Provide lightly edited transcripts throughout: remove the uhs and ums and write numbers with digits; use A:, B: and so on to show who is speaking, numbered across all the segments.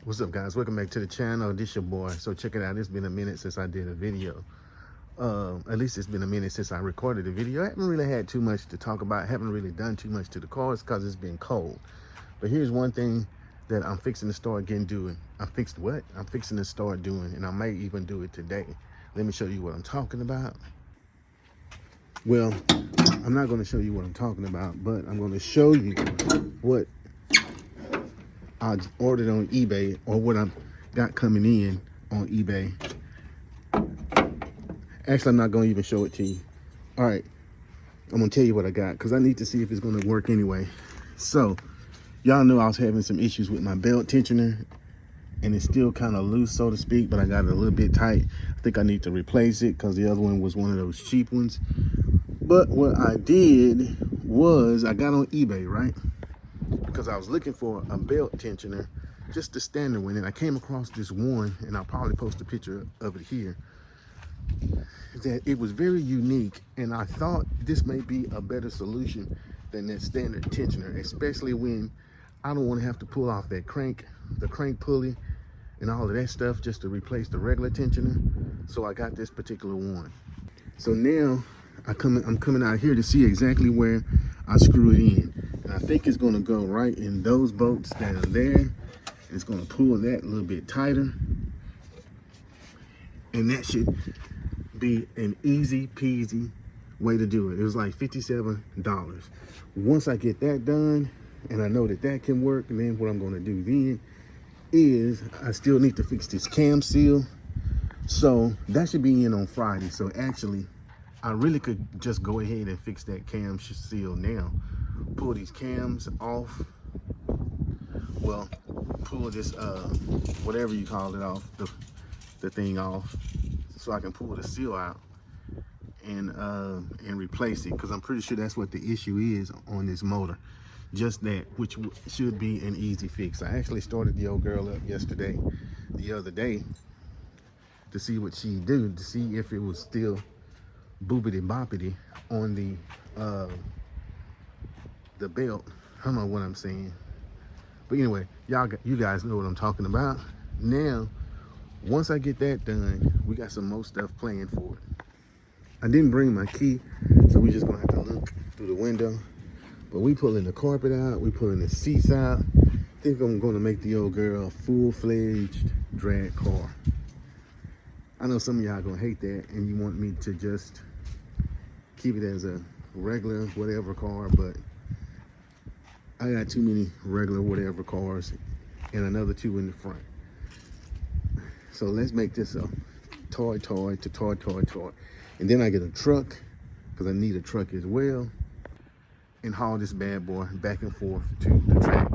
A: What's up, guys? Welcome back to the channel. This your boy. So check it out. It's been a minute since I did a video. At least it's been a minute since I recorded a video. I haven't really had too much to talk about. I haven't really done too much to the cars because it's been cold. But here's one thing that I'm fixing to start doing. I'm fixing to start doing, and I may even do it today. Let me show you what I'm talking about. Well, I'm not going to show you what I'm talking about, but I'm going to show you what I ordered on eBay, or what I got coming in on eBay. Actually, I'm not going to even show it to you. All right, I'm going to tell you what I got because I need to see if it's going to work anyway. So, y'all know I was having some issues with my belt tensioner, and it's still kind of loose, so to speak, but I got it a little bit tight. I think I need to replace it because the other one was one of those cheap ones. But what I did was I got on eBay, right? Because I was looking for a belt tensioner, just the standard one, and I came across this one, and I'll probably post a picture of it here, that it was very unique, and I thought this may be a better solution than that standard tensioner, especially when I don't want to have to pull off that crank, the crank pulley, and all of that stuff just to replace the regular tensioner. So I got this particular one. So now I'm coming out here to see exactly where I screw it in. And I think it's gonna go right in those bolts that are there. It's gonna pull that a little bit tighter. And that should be an easy peasy way to do it. It was like $57. Once I get that done, and I know that that can work, and then what I'm gonna do then is I still need to fix this cam seal. So that should be in on Friday. So actually, I really could just go ahead and fix that cam seal now. Pull these cams off. Well, pull this, whatever you call it off, the thing off, so I can pull the seal out and replace it. Because I'm pretty sure that's what the issue is on this motor. Just that, which should be an easy fix. I actually started the old girl up the other day, to see what she'd do, to see if it was still boopity boppity on the belt. I don't know what I'm saying, but anyway, you guys know what I'm talking about. Now, once I get that done, we got some more stuff planned for it. I didn't bring my key, so we just gonna have to look through the window. But we pulling the carpet out, we pulling the seats out. I think I'm gonna make the old girl a full-fledged drag car. I know some of y'all gonna hate that, and you want me to just keep it as a regular whatever car, but I got too many regular whatever cars and another two in the front. So let's make this a toy. And then I get a truck, because I need a truck as well, and haul this bad boy back and forth to the track.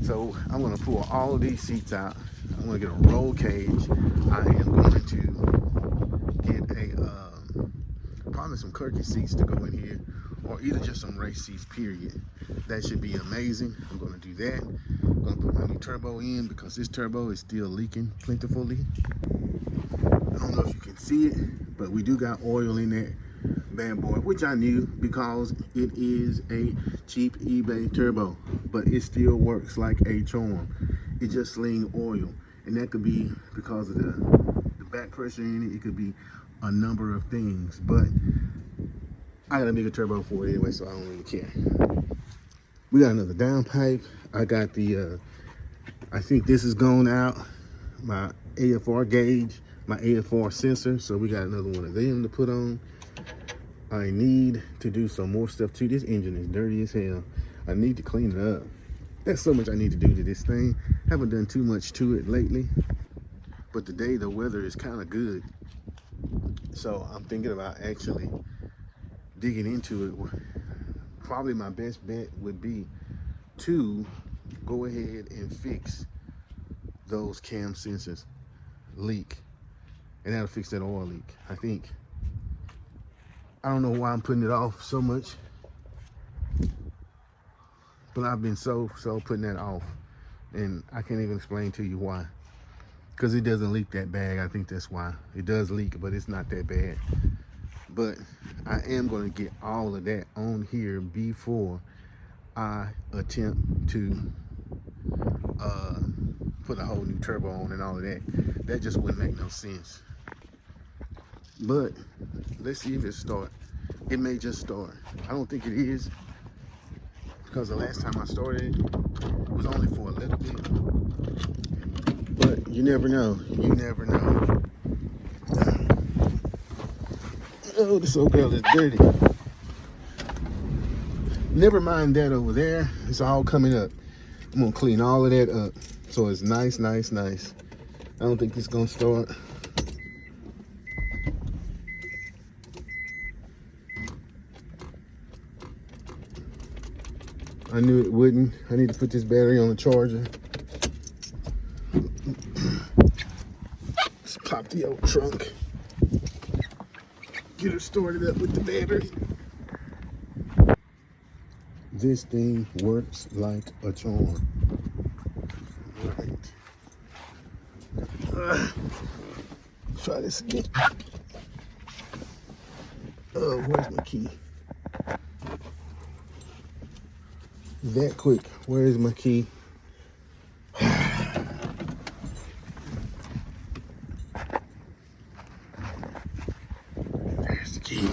A: So I'm gonna pull all of these seats out. I'm gonna get a roll cage. I am going to get probably some Kirky seats to go in here, or either just some race seats, period. That should be amazing. I'm gonna do that. I'm gonna put my new turbo in, because this turbo is still leaking plentifully. I don't know if you can see it, but we do got oil in that bad boy, which I knew because it is a cheap eBay turbo, but it still works like a charm. It just sling oil, and that could be because of the back pressure in it. It could be a number of things, but I got a bigger turbo for it anyway, so I don't really care. We got another downpipe. I got the I think this is going out, my AFR gauge, my AFR sensor, so we got another one of them to put on. I need to do some more stuff too. This engine is dirty as hell. I need to clean it up. There's so much I need to do to this thing. Haven't done too much to it lately, but today the weather is kind of good, so I'm thinking about actually digging into it. Probably my best bet would be to go ahead and fix those cam sensors leak, and that'll fix that oil leak, I think. I don't know why I'm putting it off so much, but I've been so putting that off, and I can't even explain to you why. Because it doesn't leak that bad. I think that's why. It does leak, but it's not that bad. But I am going to get all of that on here before I attempt to put a whole new turbo on and all of that. That just wouldn't make no sense. But let's see if it starts. It may just start. I don't think it is, because the last time I started it was only for a little bit. But you never know. You never know. Oh, this old girl is dirty. Never mind that over there. It's all coming up. I'm gonna clean all of that up so it's nice, nice, nice. I don't think it's gonna start. I knew it wouldn't. I need to put this battery on the charger. Let's pop the old trunk. Get her started up with the battery. This thing works like a charm. All right. Try this again. Oh, where's my key? That quick. Where is my key? There's the key.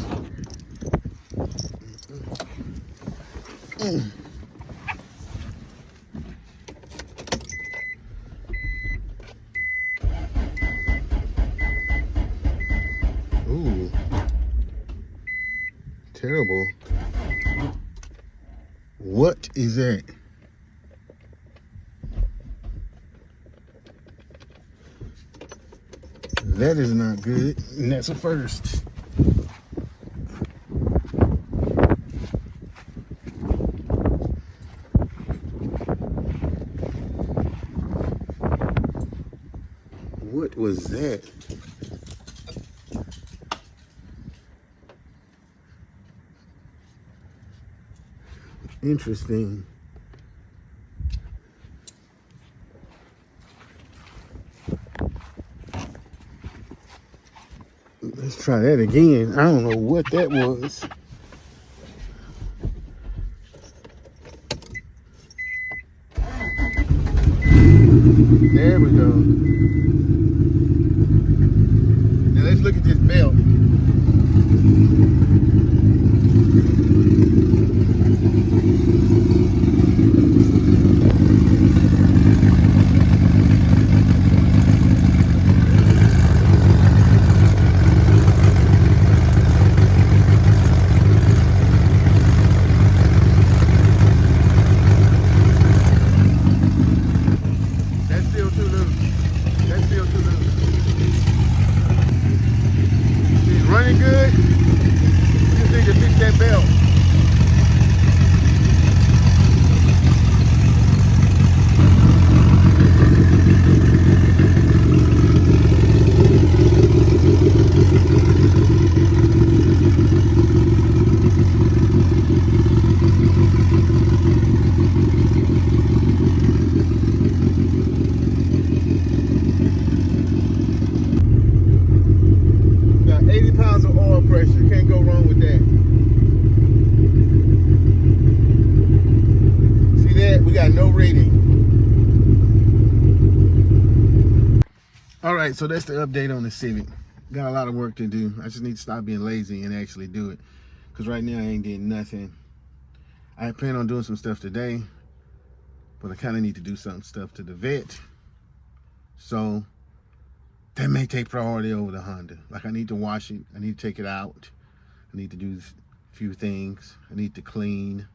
A: Ooh. Terrible. What is that? That is not good, and that's a first. What was that? Interesting. Let's try that again. I don't know what that was. There we go. Now let's look at this belt. Running good. You just need to fix that belt. Got 80 pounds of oil pressure. Can't go wrong with that. See that? We got no rating. All right, so that's the update on the Civic. Got a lot of work to do. I just need to stop being lazy and actually do it. Because right now I ain't getting nothing. I plan on doing some stuff today, but I kind of need to do some stuff to the vet. So that may take priority over the Honda. Like, I need to wash it. I need to take it out. I need to do a few things. I need to clean.